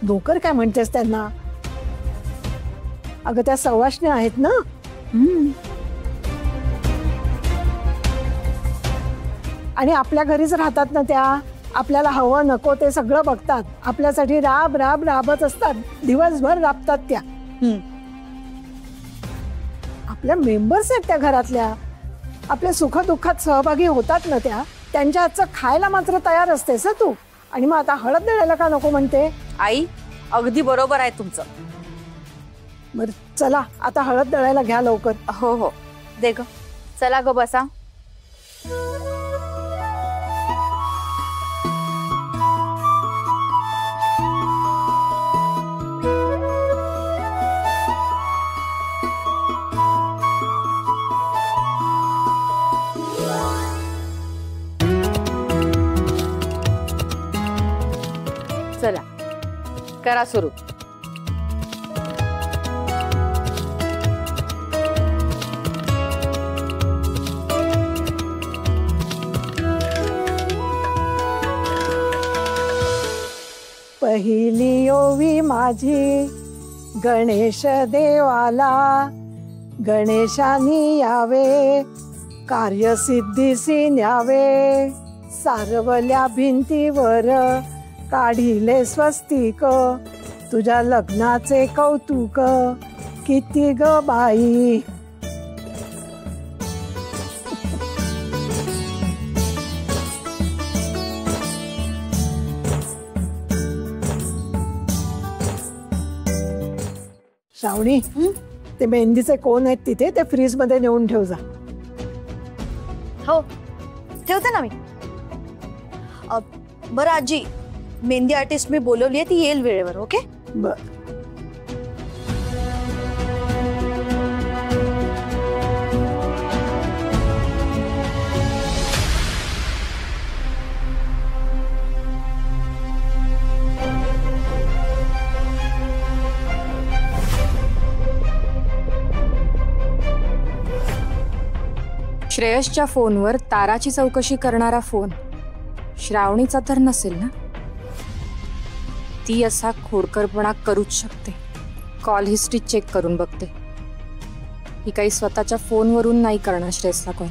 नोकर काय म्हणतेस त्यांना? अगं त्या सवाष्ण्या आहेत ना. आणि आपल्या घरीच राहतात ना त्या. आपल्याला हवं नको ते सगळं बघतात. आपल्यासाठी राब राब राबत असतात. दिवसभर राबतात त्या. आपल्या मेंबर्स आहेत त्या घरातल्या. आपल्या सुखदुःखात सहभागी होतात ना त्या. त्यांच्या हातचं खायला मात्र तयार असतेस तू. आणि मग आता हळद दळायला का नको म्हणते? आई अगदी बरोबर आहे तुमचं. बरं चला आता हळद दळायला घ्या लवकर. हो हो दे ग. चला ग बसा. चला करा सुरू. पहिली ओवी माझी गणेश देवाला. गणेशानी यावे कार्यसिद्धीसी न्यावे. सारवल्या भिंतीवर काढिले स्वस्तिक. तुझ्या लग्नाचे कौतुक किती ग बाई. श्रावणी ते मेहंदीचे कोण आहेत तिथे ते फ्रीज मध्ये नेऊन ठेव जा. हो ठेवते ना मी. बरं आजी मेहंदी आर्टिस्ट मी बोलवली आहे ती येईल वेळेवर. ओके बर. श्रेयसच्या फोनवर ताराची चौकशी करणारा फोन श्रावणीचा तर नसेल ना? ती असा खोडकरपणा करूच शकते. कॉल हिस्ट्री चेक करून बघते. ही काही स्वतःच्या फोनवरून नाही करणार श्रेयसला कॉल.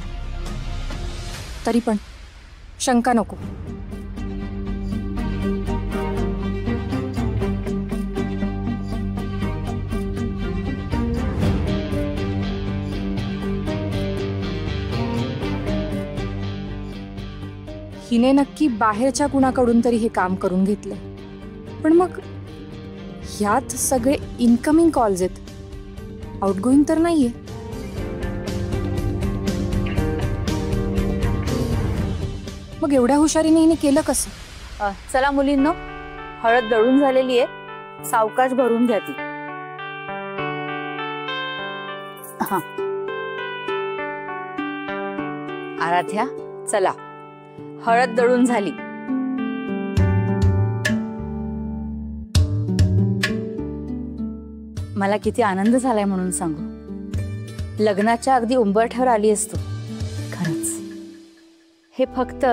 तरी पण शंका नको. हिने नक्की बाहेरच्या कुणाकडून तरी हे काम करून घेतलं. पण मग ह्यात सगळे इनकमिंग कॉल्स आहेत, आउटगोईंग तर नाहीये. मग एवढ्या हुशारीने हिने केलं कसं? चला मुलींनो हळद दळून झालेली आहे. सावकाश भरून घ्या ती. हा आराध्या चला हळद दळून झाली. मला किती आनंद झालाय म्हणून सांगू. लग्नाच्या अगदी उंबरठ्यावर आली असतो. खरंच हे फक्त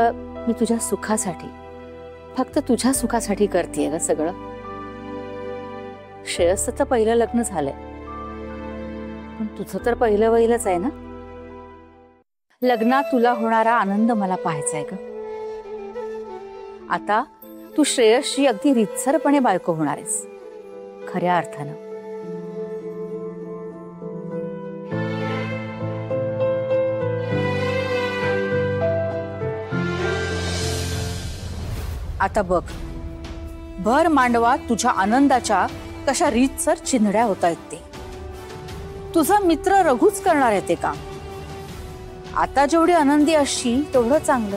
मी तुझ्या सुखासाठी, फक्त तुझ्या सुखासाठी करतेय ग सगळं. श्रेयसचं तर पहिलं लग्न झालंय, पण तुझं तर पहिलं वहिलंच आहे ना. लग्नात तुला होणारा आनंद मला पाहायचा आहे ग. आता तू श्रेयसची अगदी रितसरपणे बायको होणार आहेस खऱ्या अर्थानं. आता बघ भर मांडवात तुझ्या आनंदाच्या कशा रीतसर चिंधड्या होत आहेत ते. तुझा मित्र रघुच करणार आहे ते काम. आता जेवढी आनंदी असशील तेवढं चांगलं.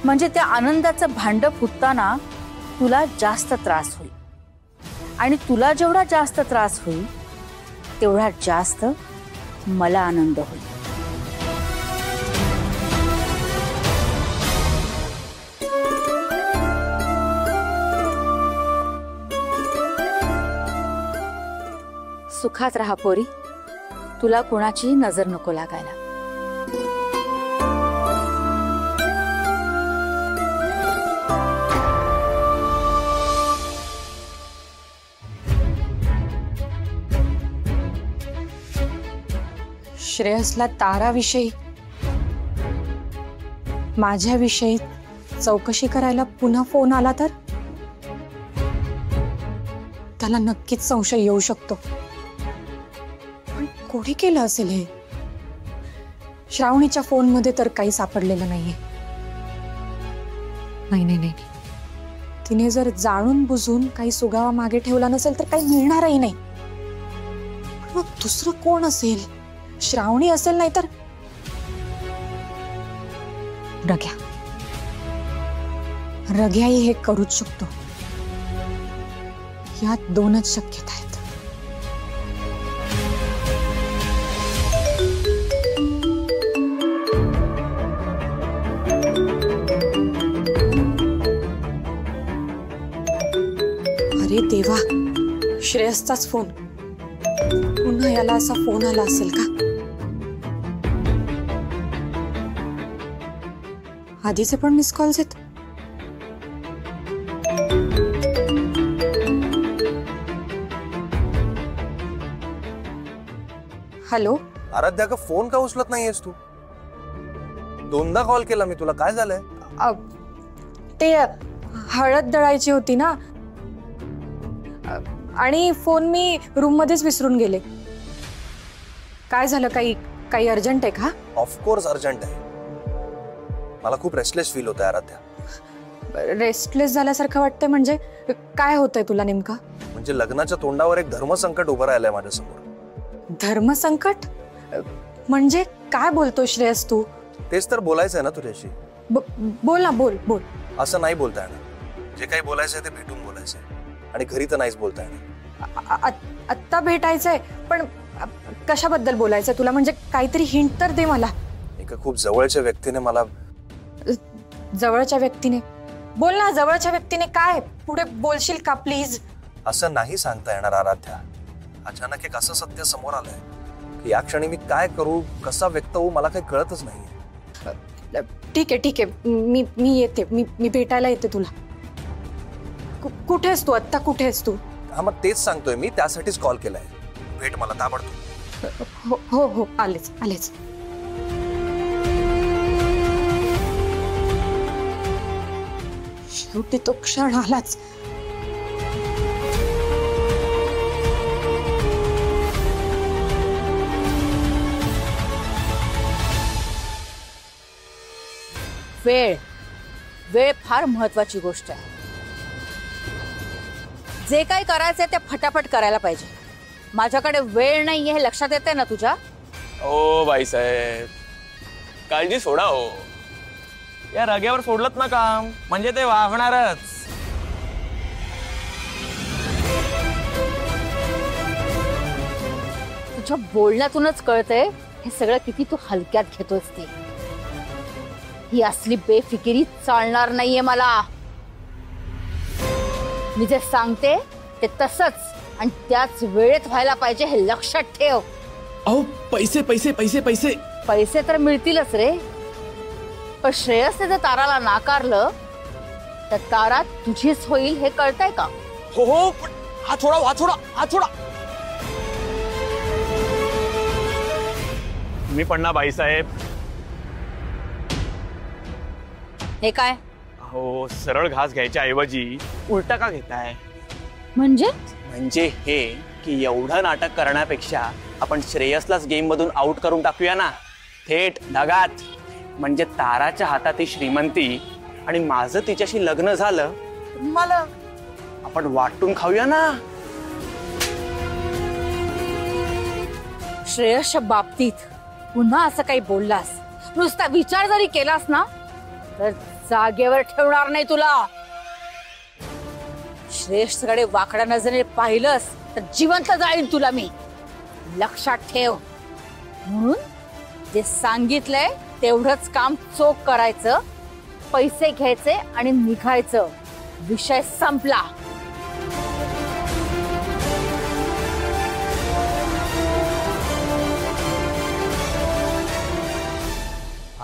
म्हणजे त्या आनंदाचं भांड फुटताना तुला जास्त त्रास होईल, आणि तुला जेवढा जास्त त्रास होईल तेवढा जास्त मला आनंद होईल. सुखात राहा पोरी. तुला कोणाची नजर नको लागायला. श्रेयसला ताराविषयी माझ्याविषयी चौकशी करायला पुन्हा फोन आला तर त्याला नक्कीच संशय येऊ शकतो. पण कोणी केलं असेल हे? श्रावणीच्या फोनमध्ये तर काही सापडलेलं नाहीये. नाही नाही नाही, तिने जर जाणून बुजून काही सुगावा मागे ठेवला नसेल तर काही मिळणारही नाही. पण मग दुसरं कोण असेल? श्रावणी असेल, नाही तर रग्याही हे करूच शकतो. यात दोनच शक्यता आहेत. अरे देवा, श्रेयसचाच फोन. पुन्हा याला असा फोन आला असेल का? आधीचे पण मिस कॉल्स आहेत. हॅलो आराध्या, का फोन का उचलत नाहीयेस तू? दोनदा कॉल केला मी तुला, काय झालंय? ते हळद दळायची होती ना, आणि फोन मी रूम मध्येच विसरून गेले. काय झालं? काही अर्जंट आहे का? ऑफकोर्स अर्जंट आहे. मला खूप रेस्टलेस फील होतंय आराध्या. रेस्टलेस झाल्यासारखं वाटतंय म्हणजे? काय होतंय तुला नेमका? म्हणजे लग्नाच्या तोंडावर एक धर्मसंकट उभं राहिलंय माझ्यासमोर. धर्मसंकट म्हणजे काय बोलतो श्रेयस तू? तेच तर बोलायचंय ना तुझ्याशी. बोल ना, बोल. असं नाही बोलता येणार. जे काही बोलायचंय ते भेटून बोलायचंय, आणि घरी तर नाहीच बोलता येणार. आत्ता भेटायचंय, पण कशाबद्दल बोलायचंय तुला? म्हणजे काहीतरी हिंट तर दे मला. एका खूप जवळच्या व्यक्तीने मला. जवळच्या व्यक्तीने? बोल ना, जवळच्या व्यक्तीने काय? पुढे बोलशील का प्लीज? असं नाही सांगता येणार आराध्या. अचानक एक असं सत्य समोर आलंय की या क्षणी मी काय करू, कसा व्यक्त होऊ, मला काही कळतच नाहीये. ठीक आहे, मी येते. मी भेटायला येते तुला. कुठे आहेस तू आत्ता? कुठे आहेस तू? हा, मग तेच सांगतोय मी, त्यासाठीच कॉल केलाय. भेट मला ताबडतोब. हो, आलेच. शेवटी तो क्षण आलाच. वेळ फार महत्वाची गोष्ट आहे. जे काही करायचंय ते फटाफट करायला पाहिजे. माझ्याकडे वेळ नाहीये हे लक्षात येते ना तुझ्या? ओ बाईसाहेब, काळजी सोडा हो. या रग्यावर सोडलत ना काम, म्हणजे ते वागणारच. तुझ्या बोलण्यातूनच कळतंय हे सगळं किती तू हलक्यात घेतोस ते. ही असली बेफिकिरी चालणार नाहीये मला. मी जे सांगते ते तसंच आणि त्याच वेळेत व्हायला पाहिजे हे लक्षात ठेव. अहो, पैसे तर मिळतीलच रे, पण श्रेयसने जर ताराला नाकारलं तर तारा तुझीच होईल हे कळतंय का? हो, पण हात सोडा. तुम्ही पण ना बाईसाहेब. हे काय? हो, सरळ घास घ्यायच्या ऐवजी उलटा का घेताय? म्हणजे हे की एवढं नाटक करण्यापेक्षा आपण श्रेयसलाच गेम मधून आउट करून टाकूया ना, थेट ढगात. म्हणजे ताराच्या हातात ही श्रीमंती आणि माझं तिच्याशी लग्न झालं, मला आपण वाटून खाऊया ना. श्रेयसच्या बाबतीत पुन्हा असं काही बोललास, नुसता विचार जरी केलास ना, तर जागेवर ठेवणार नाही तुला. श्रेयसकडे वाकड्या नजरेने पाहिलंस तर जिवंत जाईन तुला मी, लक्षात ठेव. म्हणून जे सांगितलंय तेवढंच काम चोख करायचं, पैसे घ्यायचे आणि निघायचं. विषय संपला.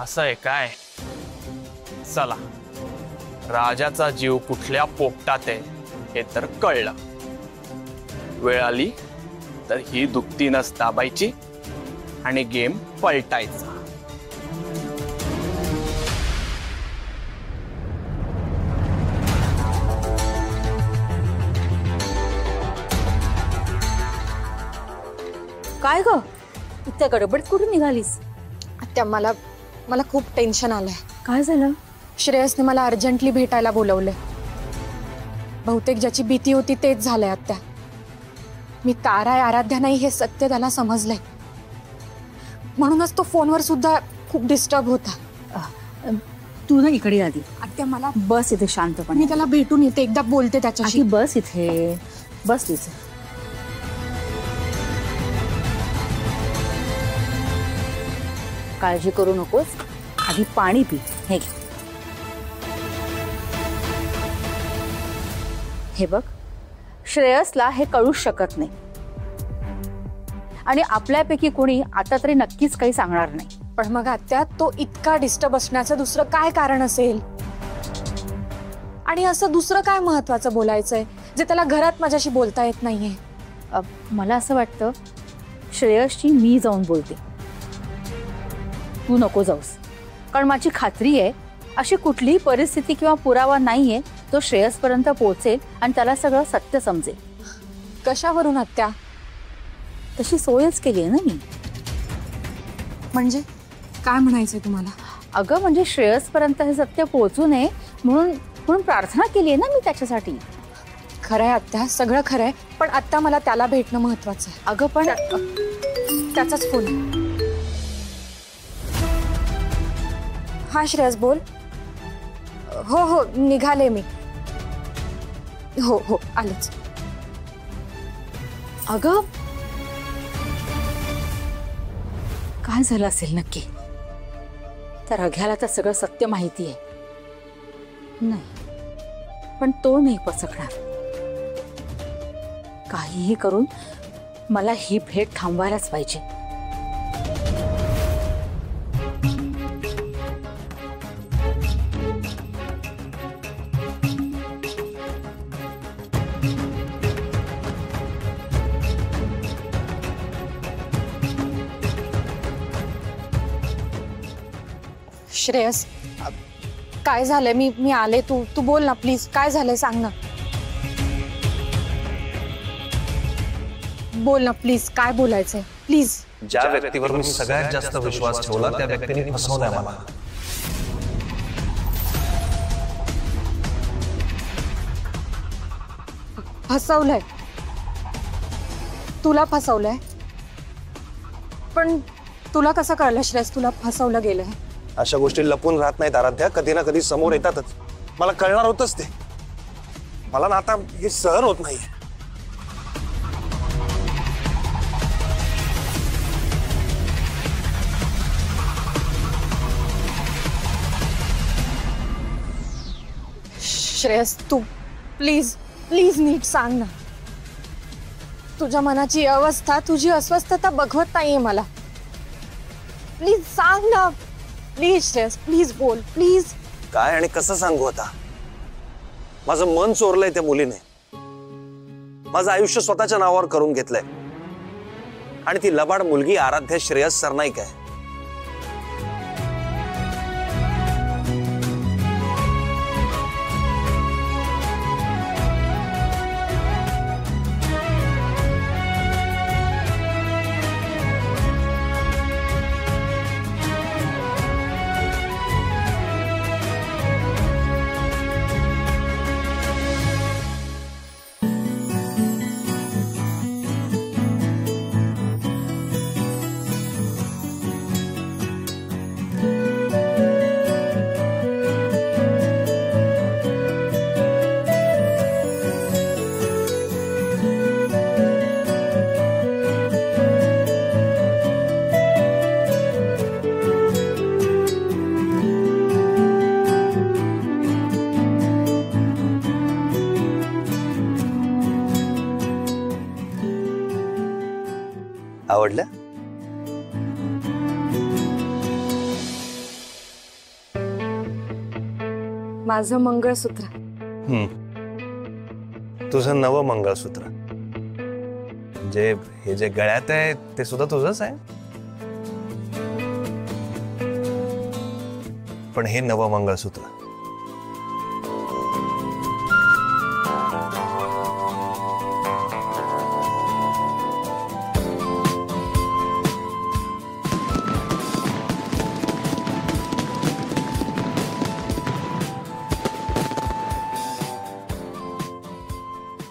असं आहे काय? चला, राजाचा जीव कुठल्या पोपटात आहे हे तर कळलं. वेळ आली तर ही दुपटीनच दाबायची आणि गेम पलटायचा. काय ग इतक्या गडबडीत कुठून निघालीस? आत्या मला मला खूप टेन्शन आलंय. काय झालं? श्रेयसने मला अर्जंटली भेटायला बोलवलंय. बहुतेक ज्याची भीती होती तेच झालंय आत्या. मी तारा आहे, आराध्या नाही हे सत्य त्याला समजलंय. म्हणूनच तो फोनवर सुद्धा खूप डिस्टर्ब होता. तू ना इकडे आधी. आत्या मला बस इथे शांतपणे. मी त्याला भेटून येते, एकदा बोलते त्याच्याशी. आधी बस इथे, बस इथे. काळजी करू नकोस, आधी पाणी पी. हे घे. हे बघ, श्रेयसला हे कळूच शकत नाही आणि आपल्यापैकी कोणी आता तरी नक्कीच काही सांगणार नाही. पण मग आत्या तो इतका डिस्टर्ब असण्याचं दुसरं काय कारण असेल? आणि असं दुसरं काय महत्वाचं बोलायचंय जे त्याला घरात माझ्याशी बोलता येत नाहीये? मला असं वाटतं श्रेयसची मी जाऊन बोलते, तू नको जाऊस. कारण माझी खात्री आहे अशी कुठलीही परिस्थिती किंवा पुरावा नाहीये तो श्रेयसपर्यंत पोहोचेल आणि त्याला सगळं सत्य समजेल. कशावरून आत्या? तशी सोयच केली आहे ना मी. म्हणजे काय म्हणायचंय तुम्हाला? अगं म्हणजे श्रेयसपर्यंत हे सत्य पोहोचू नये म्हणून प्रार्थना केली आहे ना मी त्याच्यासाठी. खरंय आत्या, सगळं खरंय, पण आत्ता मला त्याला भेटणं महत्वाचं आहे. अगं पण त्याचाच फोन. हा श्रेयस बोल. हो हो निघाले मी. हो हो आलेच. अगं काय झालं असेल नक्की? तर अघ्याला तर सगळं सत्य माहिती आहे. नाही पण तो नाही पचकणार. काहीही करून मला ही भेट थांबवायलाच पाहिजे. श्रेयस काय झालंय? मी आले. तू बोल ना प्लीज. काय झालंय सांग ना. बोल ना प्लीज. काय बोलायचंय प्लीज. ज्या व्यक्तीवर मी सगळ्यात जास्त विश्वास ठेवला त्या व्यक्तीने फसवलंय मला. फसवलंय? तुला फसवलंय? पण तुला कसं कळलं श्रेयस तुला फसवलं गेलंय? अशा गोष्टी लपून राहत नाहीत आराध्या, कधी ना कधी समोर येतातच. मला कळणार होतच ते. मला ना आता हे सहन होत नाहीये. श्रेयस तू प्लीज प्लीज नीट सांग ना. तुझ्या मनाची अवस्था, तुझी अस्वस्थता बघवत नाहीये मला. प्लीज सांग ना. प्लीज श्रेयस प्लीज बोल प्लीज. काय आणि कसं सांगू आता? माझं मन चोरलंय त्या मुलीने. माझं आयुष्य स्वतःच्या नावावर करून घेतलंय. आणि ती लबाड मुलगी आराध्या श्रेयस सरनाईक आहे. आवडलं? माझं मंगळसूत्र. तुझं नवं मंगळसूत्र. जे हे जे गळ्यात आहे ते सुद्धा तुझंच आहे? पण हे नवं मंगळसूत्र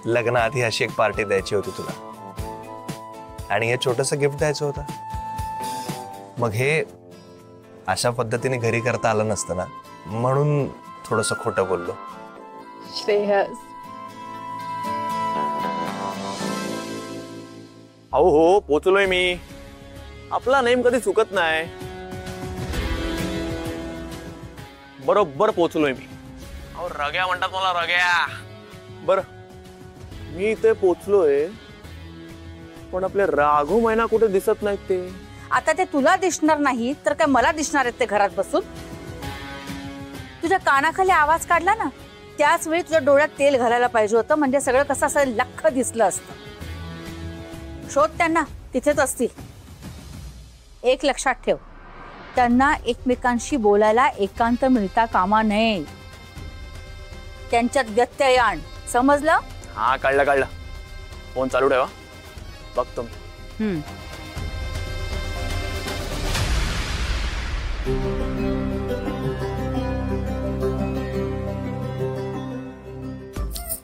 लग्नाआधी अशी एक पार्टी द्यायची होती तुला आणि हे छोटंसं गिफ्ट द्यायचं होतं. मग हे अशा पद्धतीने घरी करता आलं नसतं ना, म्हणून थोडंसं खोटं बोललो. श्रेयस, अहो हो, पोचलोय मी. आपला नेम कधी चुकत नाही. बरोबर पोचलोय मी. अहो रग्या म्हणतात मला, रग्या. बर, मी इथे पोचलोय, पण आपले राघू मैना कुठे दिसत नाहीत. ते आता ते तुला दिसणार नाही तर काय मला दिसणार आहेत ते घरात बसून? तुझ्या कानाखाली आवाज काढला ना, त्याच वेळी तुझ्या डोळ्यात तेल घालायला पाहिजे होतं, म्हणजे सगळं कसं असं लख्ख दिसलं असतं. शोध त्यांना, तिथेच असतील. एक लक्षात ठेव, त्यांना एकमेकांशी बोलायला एकांत मिळता कामा नये. त्यांच्यात व्यत्यय आण, समजलं? हा, कळलं. फोन चालू ठेवा, बघतो मी.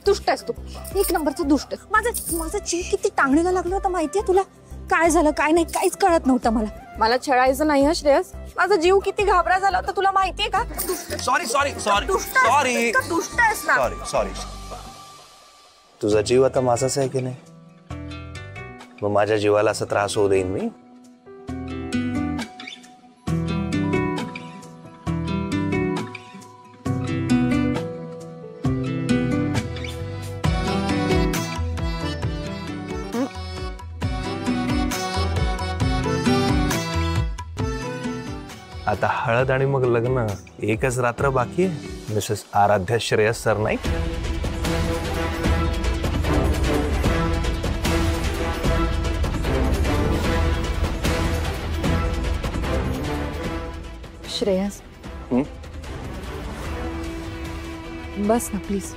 दुष्ट आहेस तू, एक नंबरचा दुष्ट. माझं जीव किती टांगणीला लागलं होतं माहितीये तुला? काय झालं काय नाही काहीच कळत नव्हतं मला. मला छळायचं नाही हा श्रेयस. माझा जीव किती घाबरा झाला होता तुला माहितीये का? सॉरी. तुझा जीव आता माझाच आहे की नाही? मग माझ्या जीवाला असा त्रास होऊ देईन मी? आता हळद आणि मग लग्न, एकच रात्र बाकी आहे. मिसेस आराध्या श्रेयस सरनाईक. श्रेयस, बस ना प्लीज.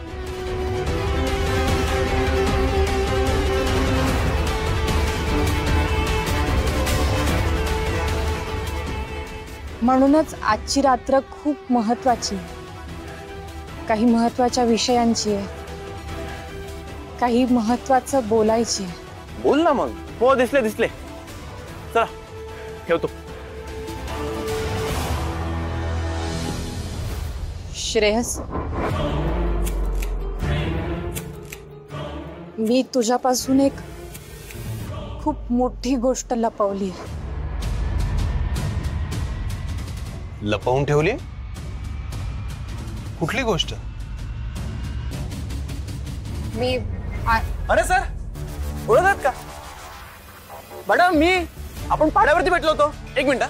म्हणूनच आजची रात्र खूप महत्वाची आहे. काही महत्वाच्या विषयांची आहे, काही महत्वाचं बोलायची आहे. बोल ना मग. हो, दिसले. चला ठेवतो. श्रेयस, मी तुझ्यापासून एक खूप मोठी गोष्ट लपवली आहे. लपवून ठेवली? कुठली गोष्ट? मी अरे सर, ओळखत का मॅडम? आपण पाड्यावरती भेटलो होतो. एक मिनिट,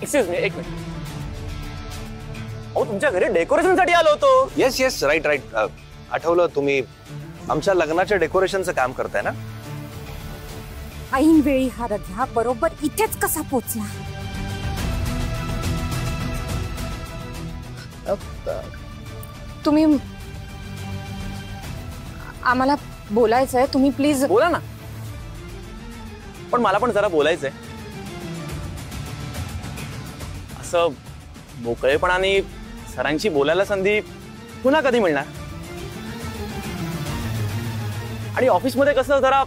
एक्सक्यूज मी, एक मिनिट. अहो, तुमच्या घरी डेकोरेशन साठी आलो होतो. Yes, right. आठवलं, तुम्ही आमच्या लग्नाच्या डेकोरेशनचं काम करताय ना? ऐन वेळी हा रध्या बरोबर इथेच कसा पोचला? तुम्ही आम्हाला बोलायचंय, तुम्ही प्लीज बोला ना. पण मला पण जरा बोलायचंय. असं मोकळेपणाने सरांशी बोलायला संधी पुन्हा कधी मिळणार? आणि ऑफिसमध्ये कसं जरा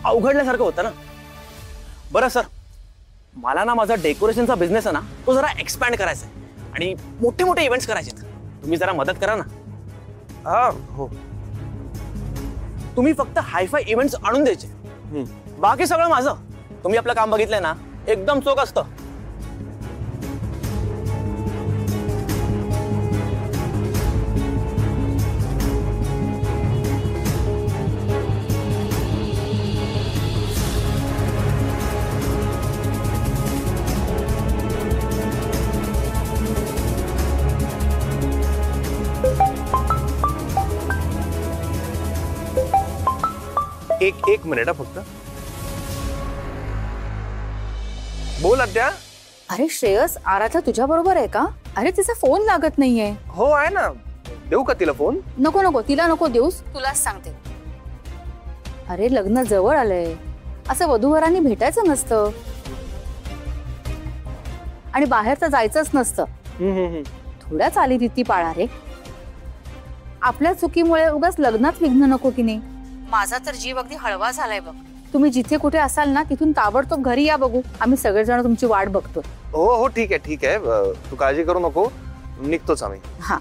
अवघडल्यासारखं होतं ना. बरं सर, मला ना माझा डेकोरेशनचा बिझनेस आहे ना, तो जरा एक्सपॅन्ड करायचा आहे आणि मोठे मोठे इव्हेंट्स करायचे. तुम्ही जरा मदत करा ना. हा, हो. तुम्ही फक्त हायफाय इव्हेंट्स आणून द्यायचे, बाकी सगळं माझं. तुम्ही आपलं काम बघितलंय ना, एकदम चोख असतं. एक मिनिट फक्त. बोल आद्या. अरे श्रेयस, आराध्या तुझ्या बरोबर आहे का? अरे तिचा फोन लागत नाहीये. हो आहे ना, देऊ का तिला फोन? नको नको, तिला नको देऊस, तुलाच सांगते. अरे लग्न जवळ आलंय, असं वधूवरांनी भेटायचं नसतं आणि बाहेर तर जायचंच नसतं. थोड्या चालीरीती पाळा रे. आपल्या चुकीमुळे उगाच लग्नात विघ्न नको की नाही. माझा तर जीव अगदी हळवा झालाय बघ. तुम्ही जिथे कुठे असाल ना तिथून ताबडतोब घरी या बघू. आम्ही सगळेजण तुमची वाट बघतो. हो हो ठीक आहे ठीक आहे, तू काळजी करू नको, निघतोच आम्ही. हा